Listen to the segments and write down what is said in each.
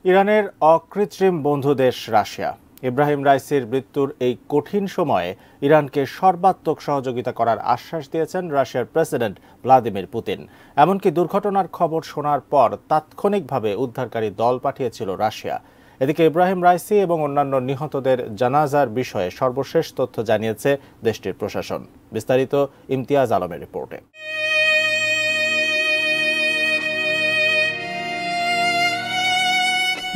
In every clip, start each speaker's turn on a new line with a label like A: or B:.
A: ইরানের অকৃত্রিম বন্ধু দেশ রাশিয়া ইব্রাহিম রাইসির মৃত্যুর এই কঠিন সময়ে ইরানকে সর্বাত্মক সহযোগিতা করার আশ্বাস দিয়েছেন রাশিয়ার প্রেসিডেন্ট ভ্লাদিমির পুতিন। এমনকি দুর্ঘটনার খবর শোনার পর তাৎক্ষণিকভাবে উদ্ধারকারী দল পাঠিয়েছিল রাশিয়া। এদিকে ইব্রাহিম রাইসি এবং অন্যান্য নিহতদের জানাজার বিষয়ে সর্বশেষ তথ্য জানিয়েছে দেশটির প্রশাসন। বিস্তারিত ইমতিয়াজ আলমের রিপোর্টে।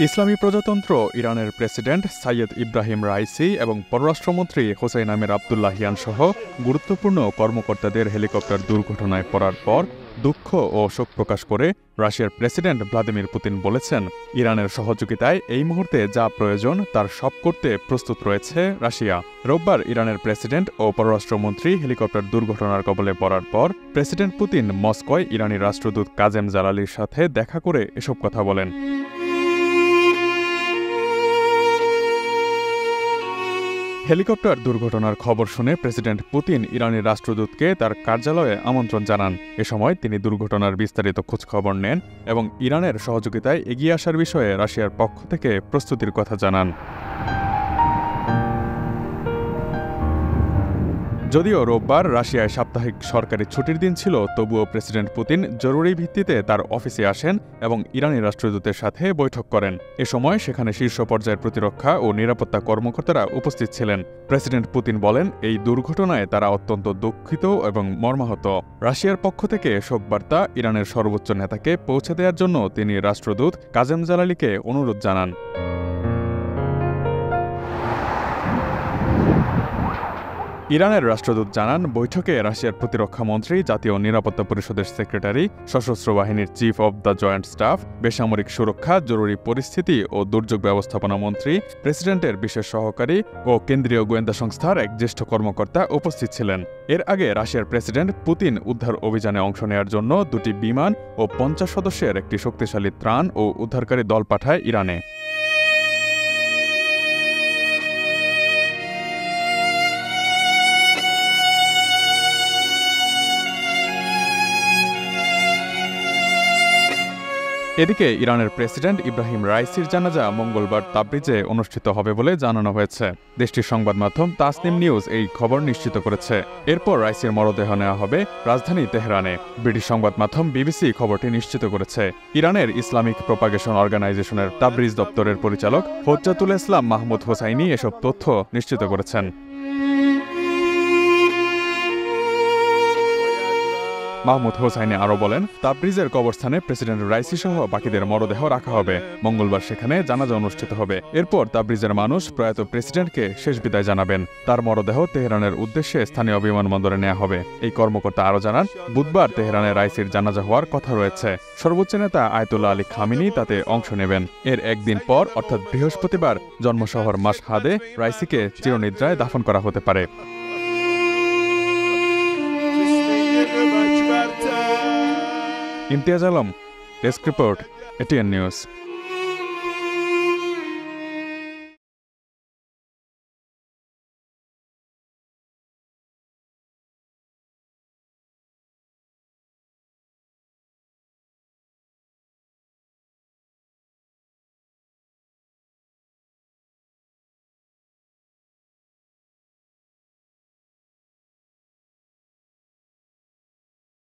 B: ইসলামী প্রজাতন্ত্র ইরানের প্রেসিডেন্ট সাইয়েদ ইব্রাহিম রাইসি এবং পররাষ্ট্রমন্ত্রী হোসেইন আমির আবদুল্লাহিয়ান সহ গুরুত্বপূর্ণ কর্মকর্তাদের হেলিকপ্টার দুর্ঘটনায় পড়ার পর দুঃখ ও শোক প্রকাশ করে রাশিয়ার প্রেসিডেন্ট ভ্লাদিমির পুতিন বলেছেন, ইরানের সহযোগিতায় এই মুহূর্তে যা প্রয়োজন তার সব করতে প্রস্তুত রয়েছে রাশিয়া। রোববার ইরানের প্রেসিডেন্ট ও পররাষ্ট্রমন্ত্রী হেলিকপ্টার দুর্ঘটনার কবলে পড়ার পর প্রেসিডেন্ট পুতিন মস্কোয় ইরানি রাষ্ট্রদূত কাজেম জালালির সাথে দেখা করে এসব কথা বলেন। হেলিকপ্টার দুর্ঘটনার খবর শুনে প্রেসিডেন্ট পুতিন ইরানের রাষ্ট্রদূতকে তার কার্যালয়ে আমন্ত্রণ জানান। এ সময় তিনি দুর্ঘটনার বিস্তারিত খোঁজখবর নেন এবং ইরানের সহযোগিতায় এগিয়ে আসার বিষয়ে রাশিয়ার পক্ষ থেকে প্রস্তুতির কথা জানান। যদিও রোববার রাশিয়ায় সাপ্তাহিক সরকারি ছুটির দিন ছিল, তবুও প্রেসিডেন্ট পুতিন জরুরি ভিত্তিতে তার অফিসে আসেন এবং ইরানি রাষ্ট্রদূতের সাথে বৈঠক করেন। এ সময় সেখানে শীর্ষ পর্যায়ের প্রতিরক্ষা ও নিরাপত্তা কর্মকর্তারা উপস্থিত ছিলেন। প্রেসিডেন্ট পুতিন বলেন, এই দুর্ঘটনায় তারা অত্যন্ত দুঃখিত এবং মর্মাহত। রাশিয়ার পক্ষ থেকে শোকবার্তা ইরানের সর্বোচ্চ নেতাকে পৌঁছে দেওয়ার জন্য তিনি রাষ্ট্রদূত কাজেম জালালিকে অনুরোধ জানান। ইরানের রাষ্ট্রদূত জানান, বৈঠকে রাশিয়ার প্রতিরক্ষা মন্ত্রী, জাতীয় নিরাপত্তা পরিষদের সেক্রেটারি, সশস্ত্র বাহিনীর chief of the joint staff, বেসামরিক সুরক্ষা, জরুরি পরিস্থিতি ও দুর্যোগ ব্যবস্থাপনা মন্ত্রী, প্রেসিডেন্টের বিশেষ সহকারী ও কেন্দ্রীয় গোয়েন্দা সংস্থার এক জ্যেষ্ঠ কর্মকর্তা উপস্থিত ছিলেন। এর আগে রাশিয়ার প্রেসিডেন্ট পুতিন উদ্ধার অভিযানে অংশ নেওয়ার জন্য 2টি বিমান ও 50 সদস্যের একটি শক্তিশালী ত্রাণ ও উদ্ধারকারী দল পাঠায় ইরানে। এদিকে ইরানের প্রেসিডেন্ট ইব্রাহিম রাইসির জানাজা মঙ্গলবার তাবরিজে অনুষ্ঠিত হবে বলে জানানো হয়েছে। দেশটির সংবাদ মাধ্যম তাসনিম নিউজ এই খবর নিশ্চিত করেছে। এরপর রাইসির মরদেহ নেওয়া হবে রাজধানী তেহরানে। ব্রিটিশ সংবাদ মাধ্যম বিবিসি খবরটি নিশ্চিত করেছে। ইরানের ইসলামিক প্রপাগেশন অর্গানাইজেশনের তাবরিজ দপ্তরের পরিচালক হুজ্জাতুল ইসলাম মাহমুদ হোসাইনি এসব তথ্য নিশ্চিত করেছেন। মাহমুদ হোসাইনি আরও বলেন, তাবরিজের কবরস্থানে প্রেসিডেন্ট রাইসি সহ বাকিদের মরদেহ রাখা হবে। মঙ্গলবার সেখানে জানাজা অনুষ্ঠিত হবে। এরপর তাবরিজের মানুষ প্রয়াত প্রেসিডেন্টকে শেষ বিদায় জানাবেন। তার মরদেহ তেহরানের উদ্দেশ্যে স্থানীয় বিমানবন্দরে নেওয়া হবে। এই কর্মকর্তা আরও জানান, বুধবার তেহরানে রাইসির জানাজা হওয়ার কথা রয়েছে। সর্বোচ্চ নেতা আয়াতুল্লাহ আলী খামেনি তাতে অংশ নেবেন। এর একদিন পর অর্থাৎ বৃহস্পতিবার জন্মশহর মাশহাদে রাইসিকে চিরনিদ্রায় দাফন করা হতে পারে। Imtiaz Alam, desk report, ATN news.